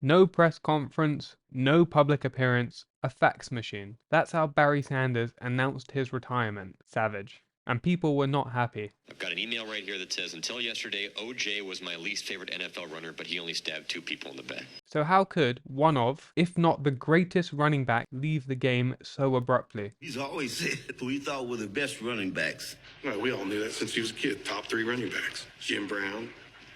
No press conference, no public appearance, a fax machine. That's how Barry Sanders announced his retirement. Savage. And people were not happy. I've got an email right here that says, until yesterday, OJ was my least favorite NFL runner, but he only stabbed 2 people in the back. So how could one of, if not the greatest running back, leave the game so abruptly? He's always said we thought were the best running backs. Well, we all knew that since he was a kid. Top 3 running backs. Jim Brown,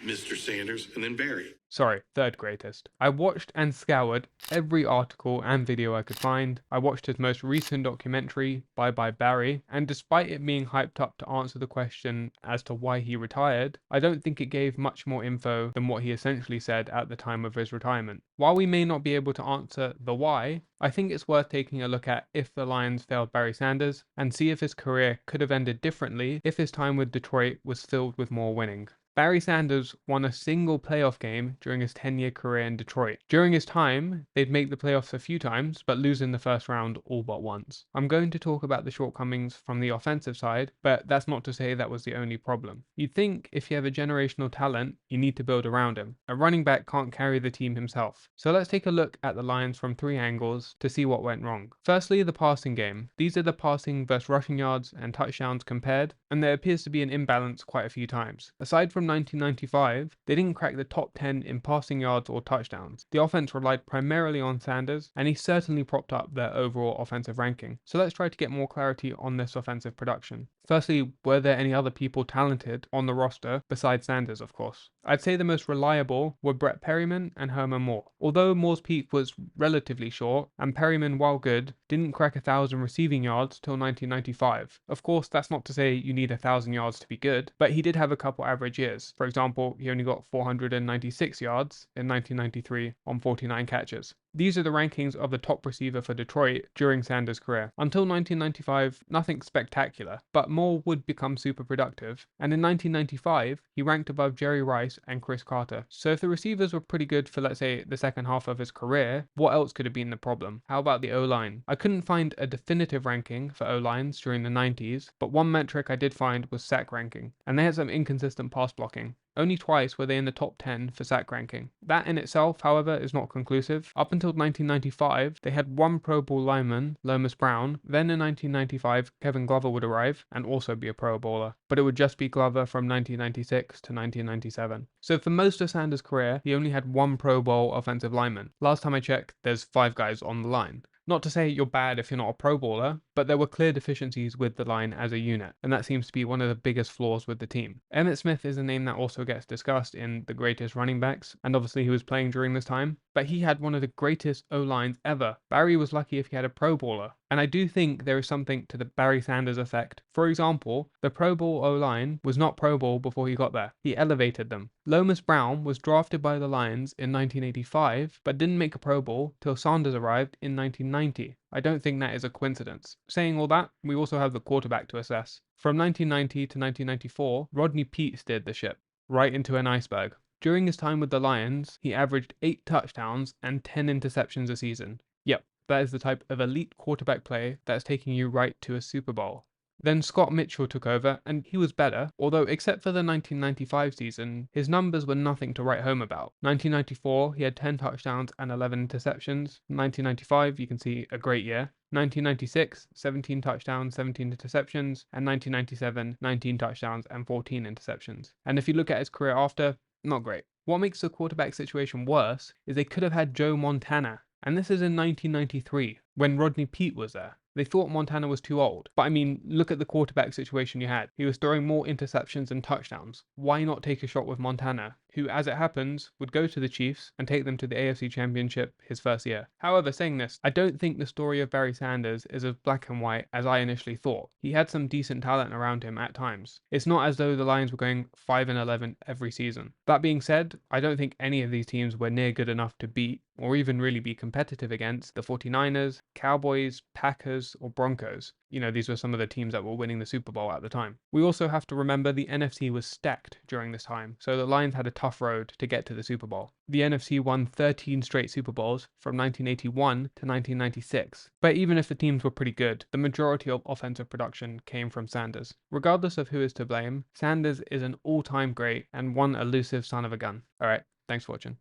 Mr. Sanders, and then Barry. Sorry, third greatest. I watched and scoured every article and video I could find. I watched his most recent documentary, Bye Bye Barry, and despite it being hyped up to answer the question as to why he retired, I don't think it gave much more info than what he essentially said at the time of his retirement. While we may not be able to answer the why, I think it's worth taking a look at if the Lions failed Barry Sanders and see if his career could have ended differently if his time with Detroit was filled with more winning. Barry Sanders won a single playoff game during his 10-year career in Detroit. During his time, they'd make the playoffs a few times, but lose in the first round all but once. I'm going to talk about the shortcomings from the offensive side, but that's not to say that was the only problem. You'd think if you have a generational talent, you need to build around him. A running back can't carry the team himself. So let's take a look at the Lions from 3 angles to see what went wrong. Firstly, the passing game. These are the passing versus rushing yards and touchdowns compared, and there appears to be an imbalance quite a few times. Aside from 1995, they didn't crack the top 10 in passing yards or touchdowns. The offense relied primarily on Sanders, and he certainly propped up their overall offensive ranking. So let's try to get more clarity on this offensive production. Firstly, were there any other people talented on the roster besides Sanders, of course? I'd say the most reliable were Brett Perryman and Herman Moore. Although Moore's peak was relatively short, and Perryman, while good, didn't crack 1,000 receiving yards till 1995. Of course, that's not to say you need 1,000 yards to be good, but he did have a couple average years. For example, he only got 496 yards in 1993 on 49 catches. These are the rankings of the top receiver for Detroit during Sanders' career. Until 1995, nothing spectacular, but Moore would become super productive, and in 1995, he ranked above Jerry Rice and Chris Carter. So if the receivers were pretty good for, let's say, the second half of his career, what else could have been the problem? How about the O-line? I couldn't find a definitive ranking for O-lines during the 90s, but one metric I did find was sack ranking, and they had some inconsistent pass blocking. Only twice were they in the top 10 for sack ranking. That in itself, however, is not conclusive. Up until 1995, they had one Pro Bowl lineman, Lomas Brown. Then in 1995, Kevin Glover would arrive and also be a Pro Bowler. But it would just be Glover from 1996 to 1997. So for most of Sanders' career, he only had one Pro Bowl offensive lineman. Last time I checked, there's 5 guys on the line. Not to say you're bad if you're not a Pro Bowler, but there were clear deficiencies with the line as a unit, and that seems to be one of the biggest flaws with the team. Emmitt Smith is a name that also gets discussed in the greatest running backs, and obviously he was playing during this time, but he had one of the greatest O-lines ever. Barry was lucky if he had a Pro Bowler, and I do think there is something to the Barry Sanders effect. For example, the Pro Bowl O-line was not Pro Bowl before he got there. He elevated them. Lomas Brown was drafted by the Lions in 1985, but didn't make a Pro Bowl till Sanders arrived in 1990. I don't think that is a coincidence. Saying all that, we also have the quarterback to assess. From 1990 to 1994, Rodney Peete steered the ship right into an iceberg. During his time with the Lions, he averaged 8 touchdowns and 10 interceptions a season. Yep, that is the type of elite quarterback play that's taking you right to a Super Bowl. Then Scott Mitchell took over, and he was better, although except for the 1995 season, his numbers were nothing to write home about. 1994, he had 10 touchdowns and 11 interceptions. 1995, you can see a great year. 1996, 17 touchdowns, 17 interceptions, and 1997, 19 touchdowns and 14 interceptions. And if you look at his career after, not great. What makes the quarterback situation worse is they could have had Joe Montana, and this is in 1993, when Rodney Peete was there. They thought Montana was too old. But I mean, look at the quarterback situation you had. He was throwing more interceptions than touchdowns. Why not take a shot with Montana, who, as it happens, would go to the Chiefs and take them to the AFC Championship his first year? However, saying this, I don't think the story of Barry Sanders is as black and white as I initially thought. He had some decent talent around him at times. It's not as though the Lions were going 5-11 every season. That being said, I don't think any of these teams were near good enough to beat or even really be competitive against the 49ers, Cowboys, Packers, or Broncos. You know, these were some of the teams that were winning the Super Bowl at the time. We also have to remember the NFC was stacked during this time, so the Lions had a tough road to get to the Super Bowl. The NFC won 13 straight Super Bowls from 1981 to 1996. But even if the teams were pretty good, the majority of offensive production came from Sanders. Regardless of who is to blame, Sanders is an all-time great and one elusive son of a gun. Alright, thanks for watching.